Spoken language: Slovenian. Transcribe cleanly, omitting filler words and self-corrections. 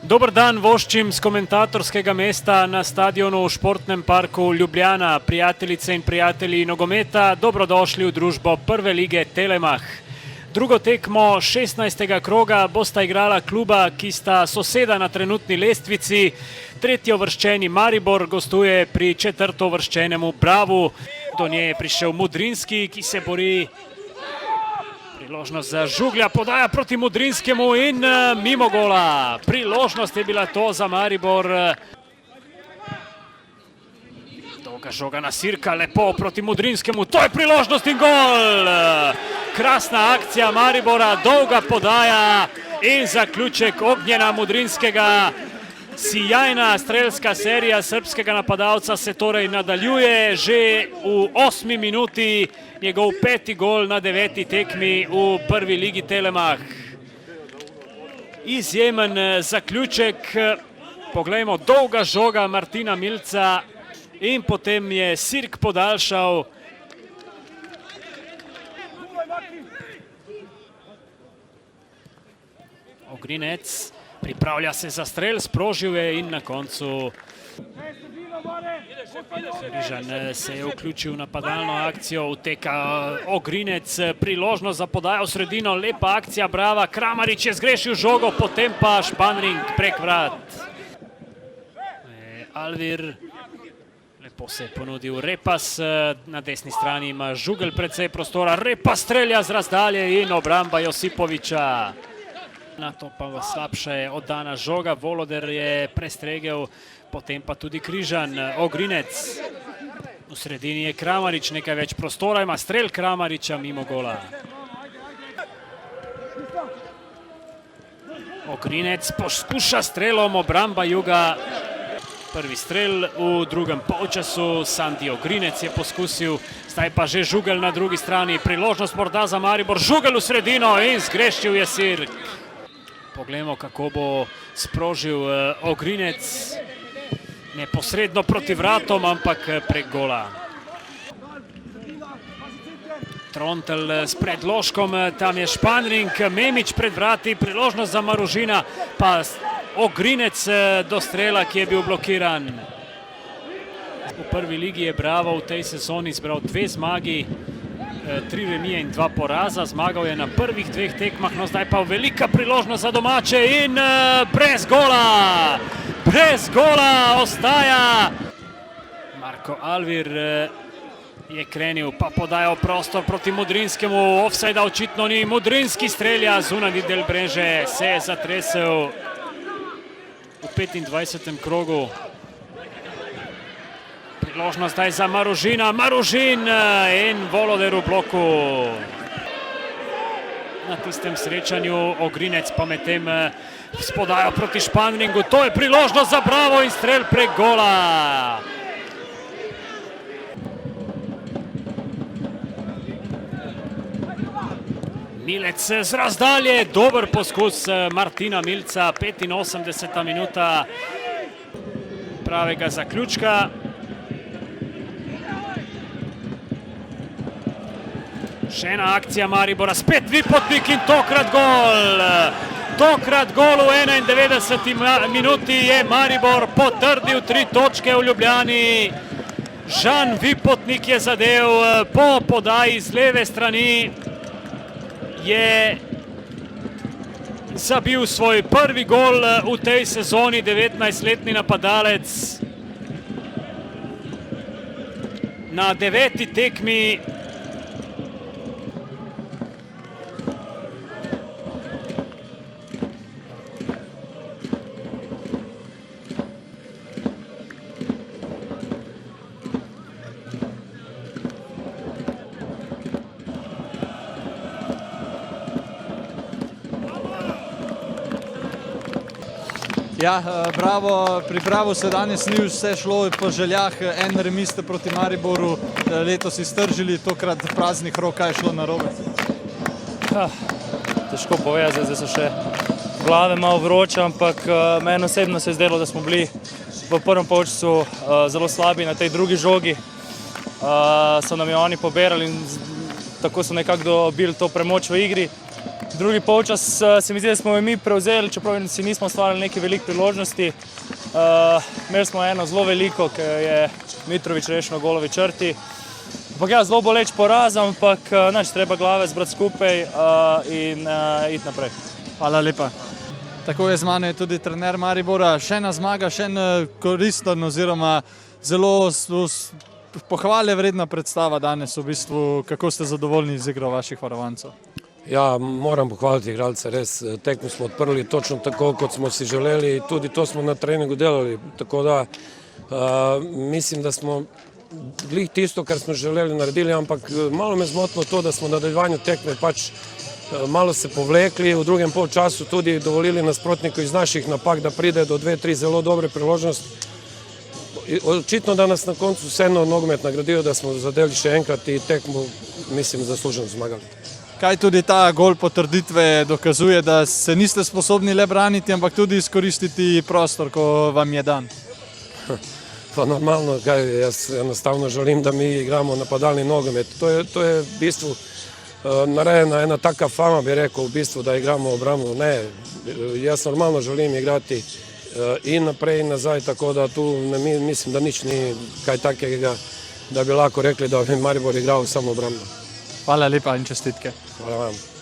Dober dan voščim z komentatorskega mesta na stadionu v Športnem parku Ljubljana. Prijateljice in prijatelji nogometa, dobrodošli v družbo prve lige Telemach. Drugo tekmo 16. kroga bosta igrala kluba, ki sta soseda na trenutni lestvici. Tretjeuvrščeni Maribor gostuje pri četrtouvrščenemu Bravu. Do nje je prišel Mudrinski, ki se bori. Priložnost za Žuglja, podaja proti Mudrinskemu in mimo gola. Priložnost je bila to za Maribor. Dolga žoga na Sirka, lepo proti Mudrinskemu, to je priložnost in gol! Krasna akcija Maribora, dolga podaja in zaključek Ognjena Mudrinskega. Sijajna strelska serija srbskega napadalca se torej nadaljuje že v 8. minuti. Njegov 5. gol na 9. tekmi v prvi ligi Telemach. Izjemen zaključek. Poglejmo, dolga žoga Martina Milca in potem je Sirk podaljšal. Ogrinec pripravlja se za strel, sprožil je in na koncu Križan se je vključil v napadalno akcijo, uteka Ogrinec, priložnost za podajo v sredino, lepa akcija Brava, Kramarič je zgrešil žogo, potem pa Španring prek vrat. Alvir, lepo se je ponudil Repas, na desni strani ima Žugel precej prostora, Repas strelja z razdalje in obramba Josipoviča. Na to pa slabše oddana žoga, Voloder je prestregel, potem pa tudi Križan, Ogrinec. V sredini je Kramarič, nekaj več prostora, ima strel Kramariča mimo gola. Ogrinec poskuša strelom, obramba Juga. Prvi strel v drugem polčasu, Sandi Ogrinec je poskusil, zdaj pa že Žugel na drugi strani, priložnost morda za Maribor, Žugel v sredino in zgrešil je Sirk. Poglejmo, kako bo sprožil Ogrinec. Neposredno proti vratom, ampak prek gola. Trontel s predložkom, tam je Španring, Memič pred vrati, priložnost za Maružina, pa Ogrinec do strela, ki je bil blokiran. V prvi ligi je Bravo v tej sezoni zbral 2 zmagi, 3 remije in 2 poraza. Zmagal je na prvih 2 tekmah, no zdaj pa velika priložnost za domače in brez gola! Brez gola ostaja. Marko Alvir je krenil, pa podajal prostor proti Mudrinskemu. Ofsajda očitno ni. Mudrinski strelja, zunanji del mreže se je zatresel v 25. krogu. Priložnost zdaj za Maružina. Maružin in Voloder v bloku. Na tistem srečanju Ogrinec pa medtem spodajo proti Španringu. To je priložnost za Bravo in strel prek gola. Milec z razdalje, dober poskus Martina Milca, 85. minuta pravega zaključka. Še ena akcija Maribora, spet Vipotnik in tokrat gol. Tokrat gol v 91. minuti je Maribor potrdil 3 točke v Ljubljani. Žan Vipotnik je zadev po podaji z leve strani. Je zabil svoj prvi gol v tej sezoni, 19-letni napadalec. Na 9. tekmi Ja, pri Bravo se danes ni vse šlo po željah, en remis ste proti Mariboru letos iztržili, tokrat praznih rok, kaj je šlo narobe? Težko povedati, zdaj so še glave malo vroče, ampak meni osebno se je zdelo, da smo bili v prvem polčasu zelo slabi na tej drugi žogi. So nam jo oni poberali in tako so nekako dobili to premoč v igri. Drugi polčas se mi zdi, da smo jo mi prevzeli, čeprav si nismo ustvarili neke velike priložnosti. Imeli smo eno zelo veliko, ki je Mitrović rešil na golovi črti. Ampak ja, zelo boleč poraz, ampak treba glave zbrati skupaj in iti naprej. Hvala lepa. Tako je z mano tudi trener Maribora. Še ena zmaga, še en koristen oziroma zelo pohvale vredna predstava danes v bistvu. Kako ste zadovoljni z igro vaših varovancev? Ja, moram pohvaliti igralce, res tekmo smo odprli točno tako, kot smo si želeli, tudi to smo na treningu delali, tako da mislim, da smo glih tisto, kar smo želeli naredili, ampak malo me zmotilo to, da smo na nadaljevanju tekme pač malo se povlekli, v drugem polčasu tudi dovolili nasprotniku iz naših napak, da pride do 2-3 zelo dobre priložnosti. Očitno, da nas na koncu vseeno nogomet nagradijo, da smo zadeli še enkrat in tekmo, mislim, zasluženo zmagali. Kaj tudi ta gol potrditve dokazuje, da se niste sposobni le braniti, ampak tudi izkoristiti prostor, ko vam je dan? Pa normalno, jaz enostavno želim, da mi igramo napadalni nogomet. To je v bistvu narejena ena taka fama, bi rekel, v bistvu, da igramo obrambo. Ne, jaz normalno želim igrati in naprej in nazaj, tako da tu mislim, da nič ni kaj takega, da bi lahko rekli, da bi Maribor igral samo obrambo. Hvala lepa in čestitke. Hvala vam.